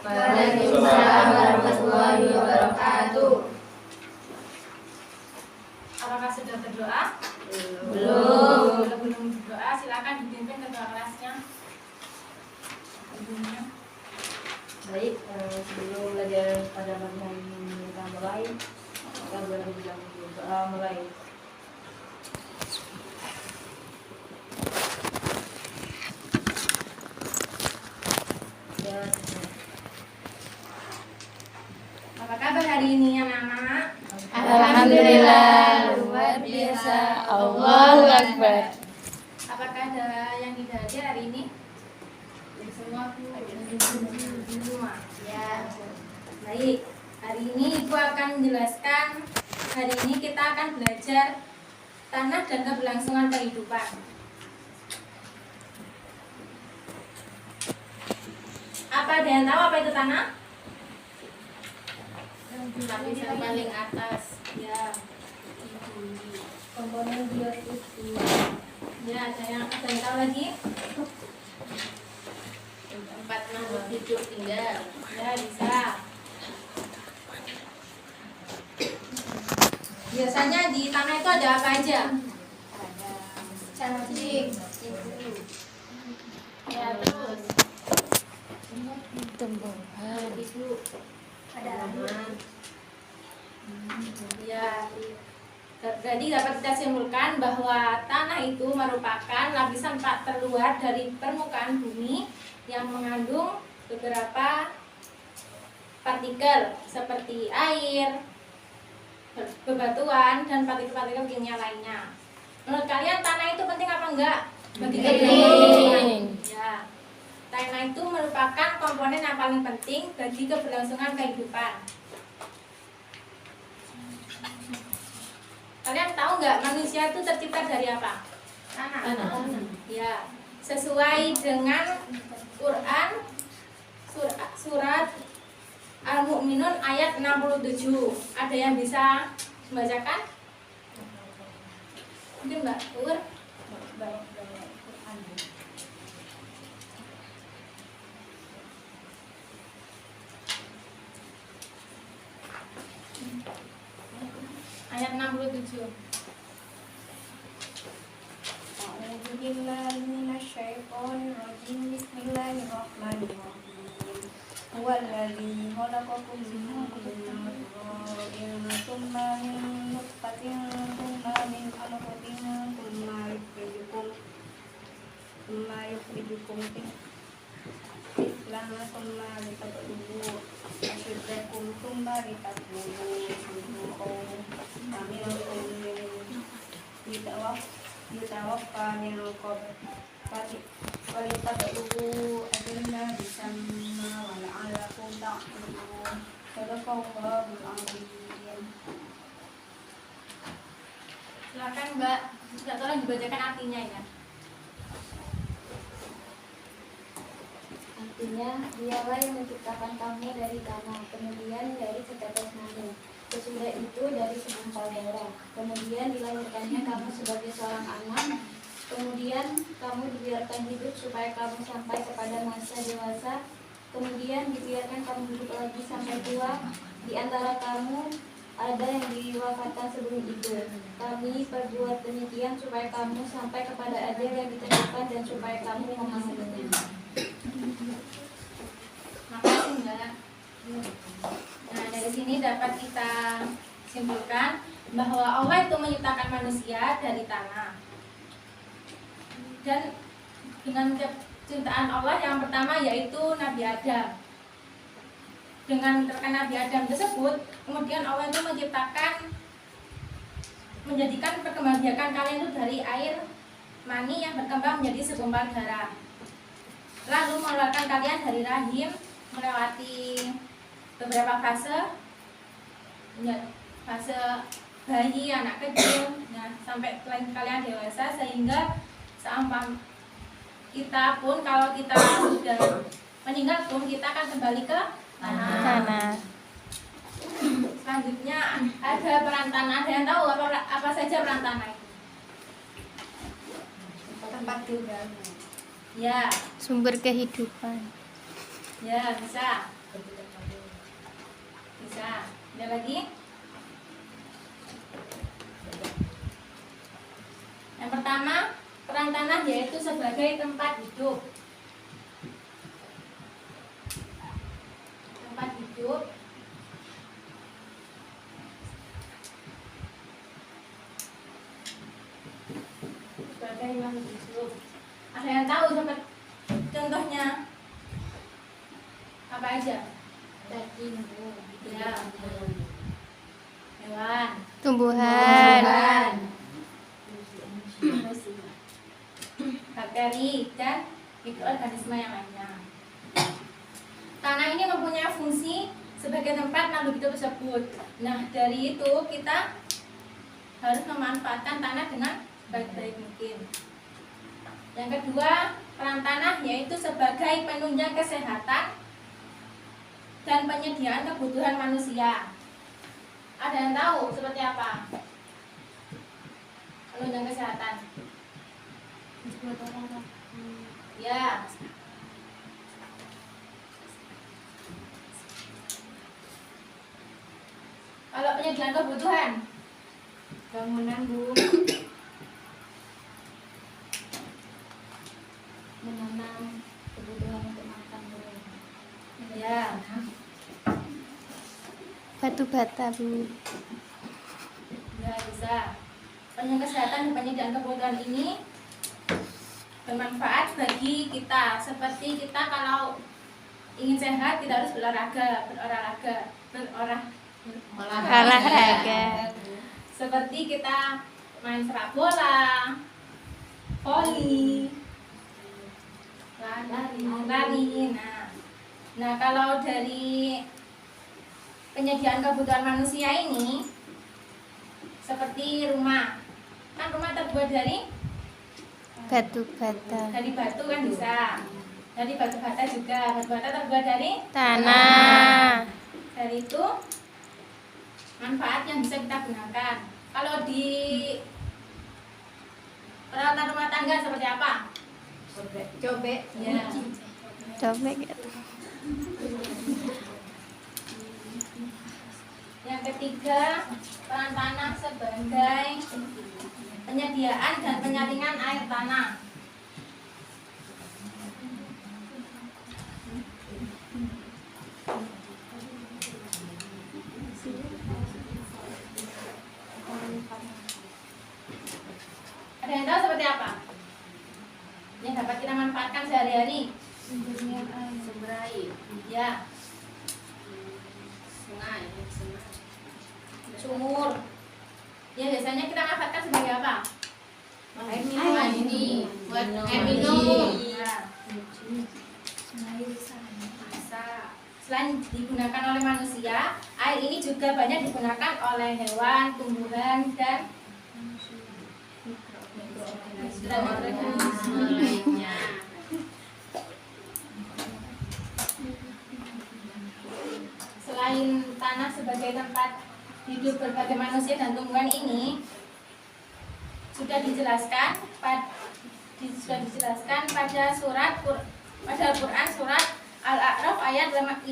Waalaikumsalam warahmatullahi wabarakatuh. Apakah sudah berdoa? Belum. Kalau belum berdoa, silakan dipimpin ketua kelasnya. Baik, sebelum belajar pada pagi hari ini kita mulai, kita boleh bilang doa mulai. Apa kabar hari ini anak-anak? Alhamdulillah, luar biasa. Allahu Akbar. Apakah ada yang tidak hadir hari ini? Semua semua. Ya. Baik. Hari ini Ibu akan menjelaskan. Hari ini kita akan belajar tanah dan keberlangsungan kehidupan. Apa ada yang tahu apa itu tanah? Lapisan paling atas. Ya. Komponen bios itu. Ya, ada yang tahu lagi? Tempat makhluk hidup tinggal. Ya, bisa. Biasanya di tanah itu ada apa aja? Ada cantik. Ya, terus Tumbuhan. itu ada halaman. Ya. Jadi dapat kita simpulkan bahwa tanah itu merupakan lapisan terluar dari permukaan bumi yang mengandung beberapa partikel seperti air, bebatuan, dan partikel-partikel kimia lainnya. Menurut kalian tanah itu penting apa enggak? Penting. Ya. Tanah itu merupakan komponen yang paling penting bagi keberlangsungan kehidupan. Kalian tahu nggak manusia itu tercipta dari apa? Tanah. Ya, sesuai dengan Quran surat Al-Mu'minun ayat 67. Ada yang bisa membacakan? Mungkin Mbak Ur? Ayat 67. A'udzu billahi minasyaitonir rajim. Bismillahirrahmanirrahim. Huwallazi khalaqakum min nutfatin tsumma min nutfatin tsumma min 'alaqatin tsumma yukhrijukum tiflan tsumma litablugu asyiddakum tsumma litablugu yutawaffa min qabli walitablugu ajalna bisamma wa la'allakum ta'qilun. Sadaqallahul azim. Silakan Mbak, tidak tolong dibacakan artinya ya. Artinya, dialah yang menciptakan kamu dari tanah, kemudian dari setetes mani, sesudah itu dari segumpal darah, kemudian dilahirkannya kamu sebagai seorang anak, kemudian kamu dibiarkan hidup supaya kamu sampai kepada masa dewasa, kemudian dibiarkan kamu hidup lagi sampai tua. Di antara kamu ada yang diwafatkan sebelum itu. Kami berbuat demikian supaya kamu sampai kepada ajal yang ditentukan dan supaya kamu memahaminya. Makasih Mbak. Nah, dari sini dapat kita simpulkan bahwa Allah itu menciptakan manusia dari tanah. Dan dengan ciptaan Allah yang pertama yaitu Nabi Adam. Dengan terkena Nabi Adam tersebut, kemudian Allah itu menjadikan perkembangbiakan kalian itu dari air mani yang berkembang menjadi segumpal darah. Lalu mengeluarkan kalian dari rahim melewati beberapa fase, fase bayi, anak kecil, sampai kalian dewasa, sehingga sampai kita pun kalau kita sudah meninggal pun kita akan kembali ke tanah. Selanjutnya ada peran tanah. Ada yang tahu apa saja peran tanah itu? Tempat tinggal. Ya, Sumber kehidupan. ya bisa. bisa. Ada lagi? Yang pertama, peran tanah yaitu sebagai tempat hidup. Tempat hidup. Sebagai makhluk hidup. Ada yang tahu sampai contohnya apa aja? Daging, Ya. Hewan. Tumbuhan. Bakteri dan mikroorganisme yang lainnya. Tanah ini mempunyai fungsi sebagai tempat makhluk hidup tersebut. Nah, dari itu kita harus memanfaatkan tanah dengan baik-baik mungkin. Yang kedua, peran tanah yaitu sebagai penunjang kesehatan dan penyediaan kebutuhan manusia. Ada yang tahu seperti apa? Penunjang kesehatan. Ya. Kalau penyediaan kebutuhan, bangunan, Bu. Menanam kebutuhan untuk makan, Bu. ya. Batu bata, Bu. Ya, bisa. Penunjang kesehatan dan penyediaan kebutuhan ini bermanfaat bagi kita. Seperti kita kalau ingin sehat, kita harus berolahraga. Olahraga. Seperti kita main sepak bola, voli, lari. Nah, kalau dari penyediaan kebutuhan manusia ini, seperti rumah, kan rumah terbuat dari Batu bata. batu kan bisa, dari batu bata juga. Batu bata terbuat dari Tanah. dari itu manfaat yang bisa kita gunakan. Kalau di peralatan rumah tangga seperti apa? Cobek. Ya. Cobek. Yang ketiga, peran tanah sebagai penyediaan dan penyaringan air tanah. Ada yang tahu seperti apa? Yang dapat kita manfaatkan sehari-hari? Sumber air. Ya, Sungai. sumur. Ya, biasanya kita manfaatkan sebagai apa? Air minum. Ini buat air Mandi. minum. Ya. Selain digunakan oleh manusia, air ini juga banyak digunakan oleh hewan, tumbuhan, dan mikroorganisme lainnya. Selain tanah sebagai tempat hidup berbagai manusia dan tumbuhan ini, sudah dijelaskan pada Al-Quran surat Al-A'raf ayat 58.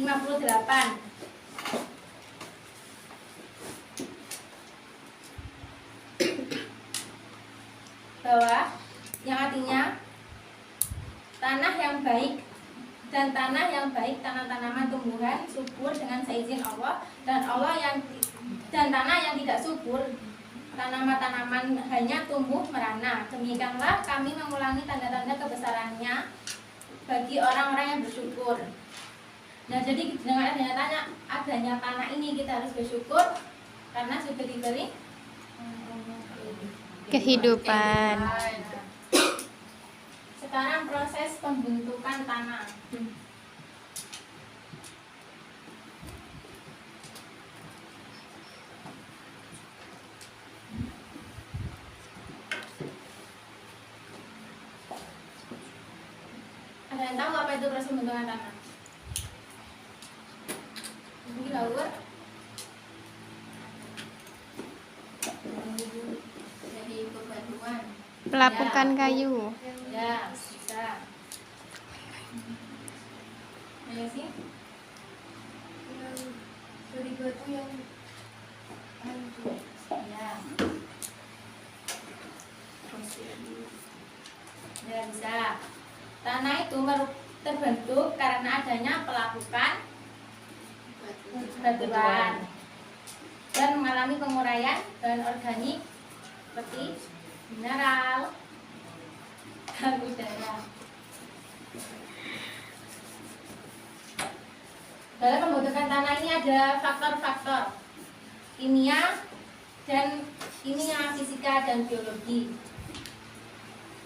Bahwa yang artinya tanah yang baik dan tanah yang baik, tanah-tanaman tumbuhan subur dengan seizin Allah, dan tanah yang tidak subur, tanaman-tanaman hanya tumbuh merana. Demikianlah kami mengulangi tanda-tanda kebesarannya bagi orang-orang yang bersyukur. Nah, jadi dengan adanya tanah ini kita harus bersyukur karena sudah diberi Kehidupan. Sekarang proses pembentukan tanah. Ada yang tahu apa itu proses pembentukan tanah? Ini laur. Dari bebatuan. Pelapukan kayu. Ya, bisa. Ayo sih. batu yang Ya. Ya bisa. Tanah itu terbentuk karena adanya pelapukan batuan dan mengalami penguraian bahan organik seperti mineral dan udara. Dalam pembentukan tanah ini ada faktor-faktor kimia, fisika dan biologi.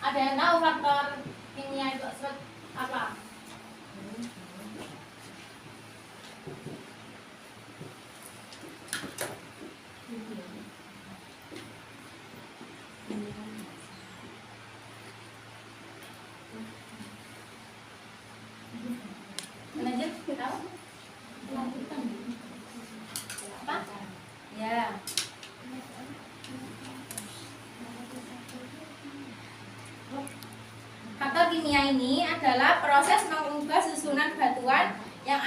Ada yang tahu faktor kimia itu apa? Manajer, tahu? Apa? Ya. Faktor kimia ini adalah proses mengubah susunan batuan yang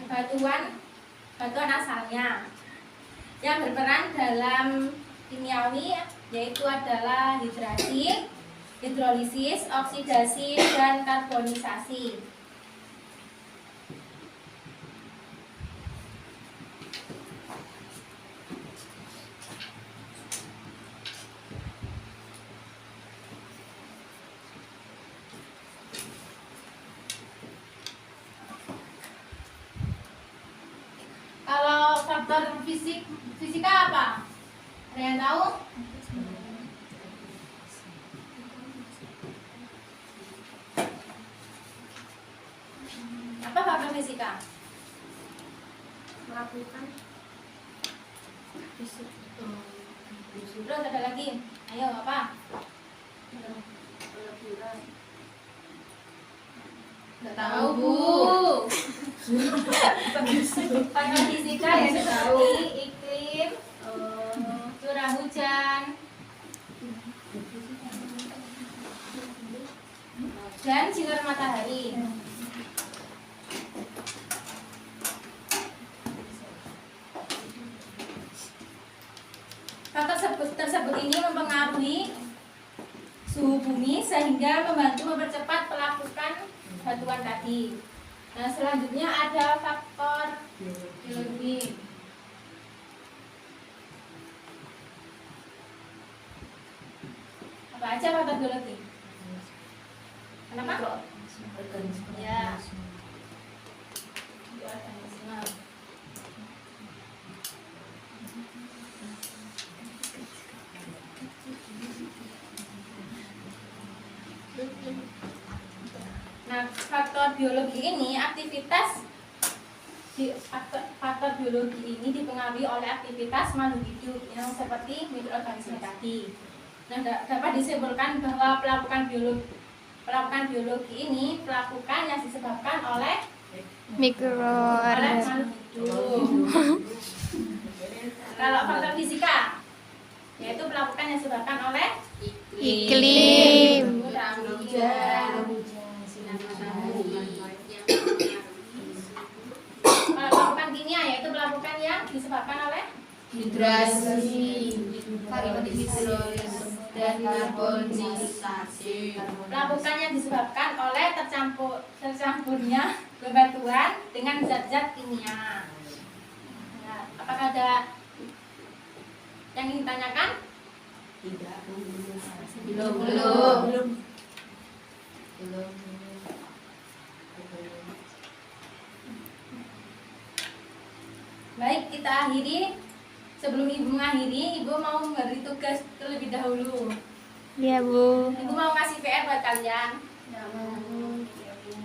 batuan asalnya yang berperan dalam kimiawi, yaitu adalah hidrasi, hidrolisis, oksidasi, dan karbonisasi. Kalau faktor fisika apa? Ada yang tahu? Apa faktor fisika? melakukan Terus ada lagi. Ayo apa? Nggak tahu, Bu. Faktor fisika ya seperti iklim, curah hujan, dan sinar matahari. Faktor tersebut ini mempengaruhi suhu bumi sehingga membantu mempercepat pelapukan batuan tadi. Nah, selanjutnya ada faktor biologi. Apa aja faktor biologi? Kenapa? Ya. Organisme. Nah, faktor biologi ini faktor biologi ini dipengaruhi oleh aktivitas makhluk hidup yang seperti mikroorganisme tadi. Nah, dapat disimpulkan bahwa pelapukan biologi ini pelapukan yang disebabkan oleh Mikroorganisme. makhluk hidup. Kalau faktor fisika, yaitu pelapukan yang disebabkan oleh Iklim. curah hujan. Kalau pelapukan kimia, yaitu pelapukan yang disebabkan oleh hidrasi, hidrolisis, dan karbonisasi. pelapukan yang disebabkan oleh tercampurnya bebatuan dengan zat-zat kimia. Nah, apakah ada yang ingin ditanyakan? Belum. Baik, kita akhiri. Sebelum Ibu mengakhiri, Ibu mau memberi tugas terlebih dahulu. Iya, Bu. Ibu mau ngasih PR buat kalian.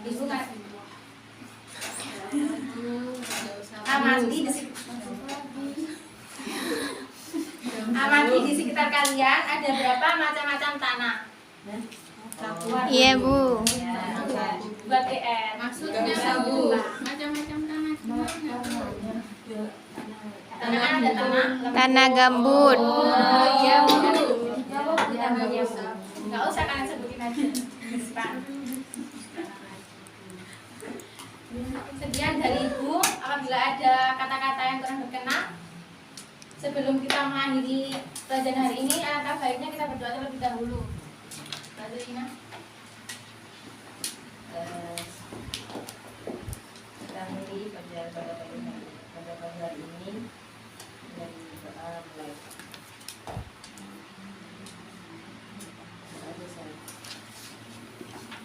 Ibu ngasih. Amati di sekitar kalian ada berapa macam-macam tanah? Iya, Bu. Buat PR. Maksudnya Bu, macam-macam tanah gimana? Tanah kan ada tanah. Tanah gambut. Oh iya, Bu. Nggak usah kalian sebutin aja. Sekian dari Ibu. Apabila apabila ada kata-kata yang kurang berkenan, sebelum kita mengakhiri pelajaran hari ini, alangkah baiknya kita berdoa terlebih dahulu. Lalu Ina. Kita akhiri pelajaran pada pagi hari ini dengan doa mulai.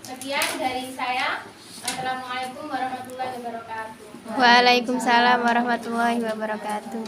Sekian dari saya. Assalamualaikum warahmatullahi wabarakatuh. Waalaikumsalam warahmatullahi wabarakatuh.